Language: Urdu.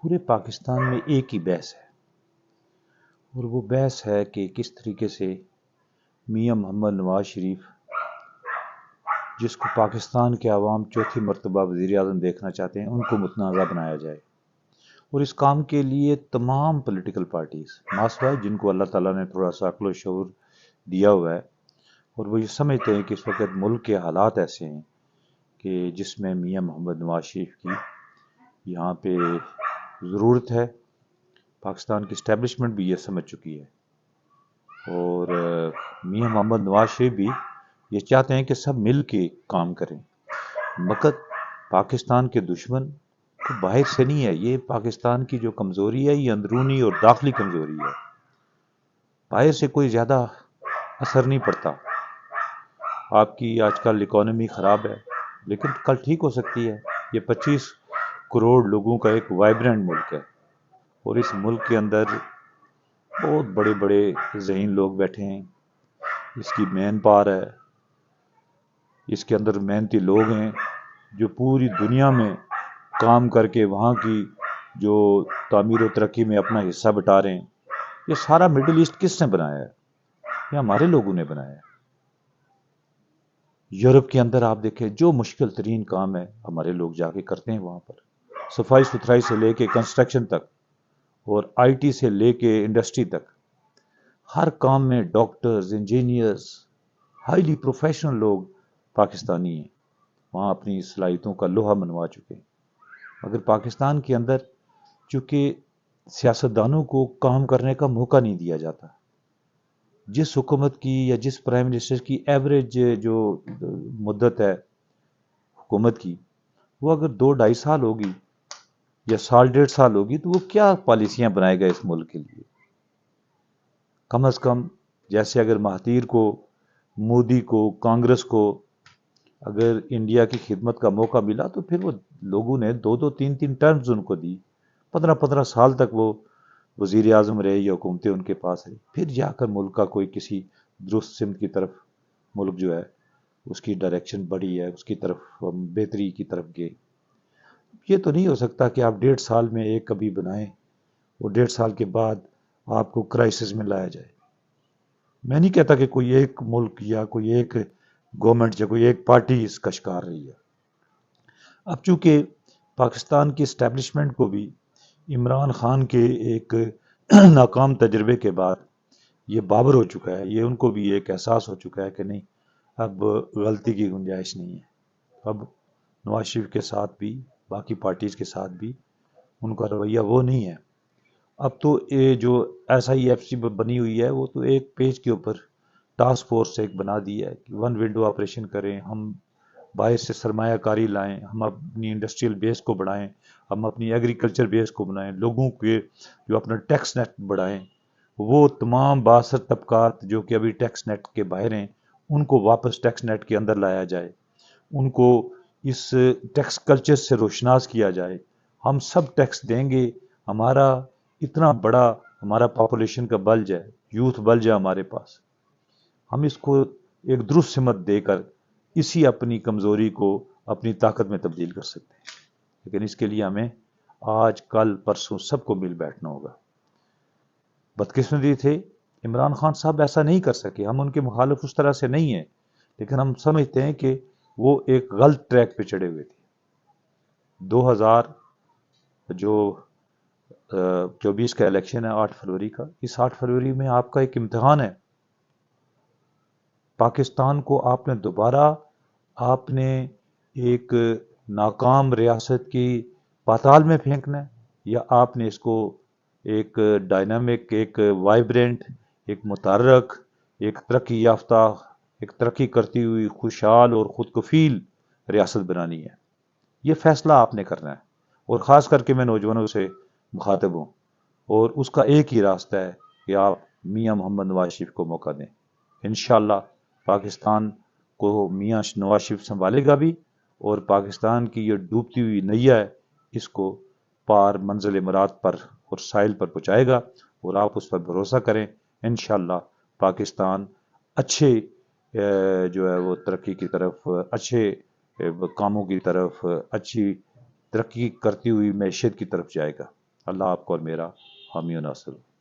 پورے پاکستان میں ایک ہی بحث ہے، اور وہ بحث ہے کہ کس طریقے سے میاں محمد نواز شریف، جس کو پاکستان کے عوام چوتھی مرتبہ وزیر اعظم دیکھنا چاہتے ہیں، ان کو متنازع بنایا جائے۔ اور اس کام کے لیے تمام پولیٹیکل پارٹیز ناسوائے، جن کو اللہ تعالیٰ نے تھوڑا سا عقل و شعور دیا ہوا ہے، اور وہ یہ سمجھتے ہیں کہ اس وقت ملک کے حالات ایسے ہیں کہ جس میں میاں محمد نواز شریف کی یہاں پہ ضرورت ہے۔ پاکستان کی اسٹیبلشمنٹ بھی یہ سمجھ چکی ہے، اور میاں محمد نواز شریف بھی یہ چاہتے ہیں کہ سب مل کے کام کریں۔ مقصد پاکستان کے دشمن کو باہر سے نہیں ہے، یہ پاکستان کی جو کمزوری ہے یہ اندرونی اور داخلی کمزوری ہے، باہر سے کوئی زیادہ اثر نہیں پڑتا۔ آپ کی آج کل اکانومی خراب ہے، لیکن کل ٹھیک ہو سکتی ہے۔ یہ 25 کروڑ لوگوں کا ایک وائبرنٹ ملک ہے، اور اس ملک کے اندر بہت بڑے بڑے ذہین لوگ بیٹھے ہیں، اس کی مین پاور ہے، اس کے اندر محنتی لوگ ہیں جو پوری دنیا میں کام کر کے وہاں کی جو تعمیر و ترقی میں اپنا حصہ بٹا رہے ہیں۔ یہ سارا مڈل ایسٹ کس نے بنایا ہے؟ یہ ہمارے لوگوں نے بنایا ہے۔ یورپ کے اندر آپ دیکھیں، جو مشکل ترین کام ہے ہمارے لوگ جا کے کرتے ہیں وہاں پر، صفائی ستھرائی سے لے کے کنسٹرکشن تک، اور آئی ٹی سے لے کے انڈسٹری تک، ہر کام میں ڈاکٹرز، انجینئرز، ہائیلی پروفیشنل لوگ پاکستانی ہیں، وہاں اپنی صلاحیتوں کا لوہا منوا چکے ہیں۔ مگر پاکستان کے اندر چونکہ سیاستدانوں کو کام کرنے کا موقع نہیں دیا جاتا، جس حکومت کی یا جس پرائم منسٹر کی ایوریج جو مدت ہے حکومت کی، وہ اگر 2-2.5 سال ہوگی یا 1.5 سال ہوگی، تو وہ کیا پالیسیاں بنائے گا اس ملک کے لیے؟ کم از کم جیسے اگر مہاتیر کو، مودی کو، کانگریس کو اگر انڈیا کی خدمت کا موقع ملا، تو پھر وہ لوگوں نے 2-2 3 ٹرمز ان کو دی، 15 سال تک وہ وزیر اعظم رہے یا حکومتیں ان کے پاس رہی، پھر جا کر ملک کا کوئی کسی درست سمت کی طرف ملک جو ہے اس کی ڈائریکشن بڑھی ہے، اس کی طرف بہتری کی طرف گئے۔ یہ تو نہیں ہو سکتا کہ آپ 1.5 سال میں ایک کبھی بنائیں اور 1.5 سال کے بعد آپ کو کرائسس میں لایا جائے۔ میں نہیں کہتا کہ کوئی ایک ملک یا کوئی ایک گورنمنٹ یا کوئی ایک پارٹی اس کا شکار رہی ہے۔ اب چونکہ پاکستان کی اسٹیبلشمنٹ کو بھی عمران خان کے ایک ناکام تجربے کے بعد یہ بابر ہو چکا ہے، یہ ان کو بھی ایک احساس ہو چکا ہے کہ نہیں، اب غلطی کی گنجائش نہیں ہے۔ اب نواز شریف کے ساتھ بھی، باقی پارٹیز کے ساتھ بھی ان کا رویہ وہ نہیں ہے۔ اب تو یہ جو ایس آئی ایف سی بنی ہوئی ہے، وہ تو ایک پیج کے اوپر ٹاسک فورس ایک بنا دی ہے کہ 1 ونڈو آپریشن کریں، ہم باہر سے سرمایہ کاری لائیں، ہم اپنی انڈسٹریل بیس کو بڑھائیں، ہم اپنی ایگریکلچر بیس کو بنائیں، لوگوں کے جو اپنا ٹیکس نیٹ بڑھائیں، وہ تمام بااثر طبقات جو کہ ابھی ٹیکس نیٹ کے باہر ہیں، ان کو واپس ٹیکس نیٹ کے اندر لایا جائے، ان کو اس ٹیکس کلچر سے روشناس کیا جائے۔ ہم سب ٹیکس دیں گے، ہمارا اتنا بڑا ہمارا پاپولیشن کا بلج ہے، یوتھ بلج ہے ہمارے پاس، ہم اس کو ایک درست سمت دے کر اسی اپنی کمزوری کو اپنی طاقت میں تبدیل کر سکتے ہیں۔ لیکن اس کے لیے ہمیں آج کل پرسوں سب کو مل بیٹھنا ہوگا۔ بدقسمتی تھے عمران خان صاحب ایسا نہیں کر سکے، ہم ان کے مخالف اس طرح سے نہیں ہیں، لیکن ہم سمجھتے ہیں کہ وہ ایک غلط ٹریک پہ چڑھے ہوئے تھے۔ 2024 کا الیکشن ہے 8 فروری کا، اس 8 فروری میں آپ کا ایک امتحان ہے۔ پاکستان کو آپ نے دوبارہ ایک ناکام ریاست کی پاتال میں پھینکنا ہے، یا آپ نے اس کو ایک ڈائنامک، ایک وائبرنٹ، ایک متحرک، ایک ترقی یافتہ، ایک ترقی کرتی ہوئی خوشحال اور خود کفیل ریاست بنانی ہے۔ یہ فیصلہ آپ نے کرنا ہے، اور خاص کر کے میں نوجوانوں سے مخاطب ہوں، اور اس کا ایک ہی راستہ ہے کہ آپ میاں محمد نواز شریف کو موقع دیں۔ انشاءاللہ پاکستان کو میاں نواز شریف سنبھالے گا بھی، اور پاکستان کی یہ ڈوبتی ہوئی نیا ہے، اس کو پار منزل مراد پر اور ساحل پر پہنچائے گا، اور آپ اس پر بھروسہ کریں۔ انشاءاللہ پاکستان اچھے جو ہے وہ ترقی کی طرف، اچھے کاموں کی طرف، اچھی ترقی کرتی ہوئی معیشت کی طرف جائے گا۔ اللہ آپ کو اور میرا حامی و ناصر ہو۔